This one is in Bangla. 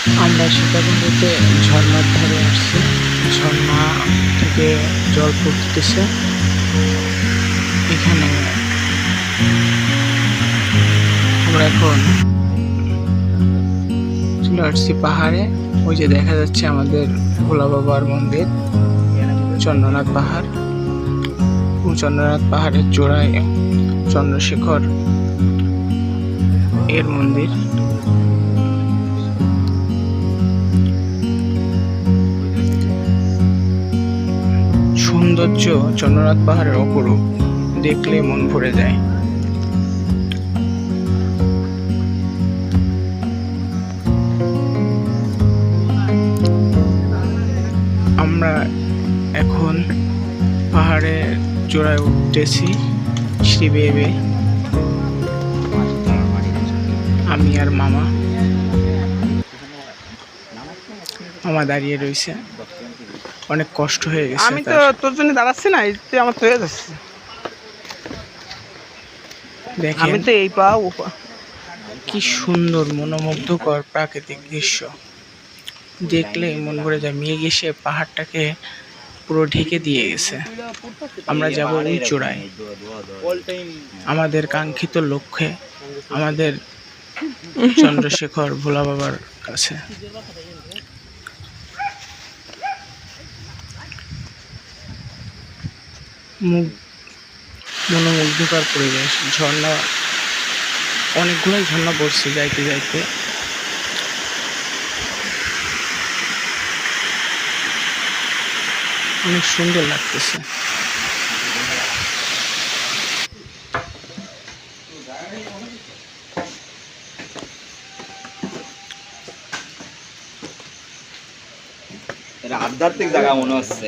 আমরা সীতাকুণ্ডতে ঝর্ণার ধারে আসছি। ঝর্ণা থেকে জল পড়তেছে। এখানে আমরা এখন চলে আসছি পাহাড়ে। ওই যে দেখা যাচ্ছে আমাদের ভোলা বাবার মন্দির, চন্দ্রনাথ পাহাড়। চন্দ্রনাথ পাহাড়ের চূড়ায় চন্দ্রশেখর এর মন্দির। সৌন্দর্য চন্দ্রনাথ পাহাড়ের অপরূপ, দেখলে মন ভরে যায়। আমরা এখন পাহাড়ের চূড়ায় উঠতেছি সিঁড়ি বেয়ে বেয়ে। আমি আর মামা দাঁড়িয়ে রয়েছে। অনেক কষ্ট হয়ে গেছে। আমি তো তোর জন্য দাঁড়াচ্ছি না, তুই আমার তো হয়ে যাচ্ছে। দেখেন আমি তো এই পা ও পা। কি সুন্দর মনোমুগ্ধকর প্রাকৃতিক দৃশ্য, দেখলে মন ভরে যায়। মেঘ এসে পাহাড়টাকে পুরো ঢেকে দিয়ে গেছে। আমরা যাব ওই চূড়ায়, আমাদের কাঙ্ক্ষিত লক্ষ্যে, আমাদের চন্দ্রশেখর ভোলা বাবার কাছে। মনোমুগ্ধকর পরিবেশ। ঝর্ণা, অনেকগুলোই ঝর্ণা পড়ছে যাইতে যাইতে। অনেক সুন্দর লাগতেছে। এটা আধ্যাত্মিক জায়গা মনে হচ্ছে।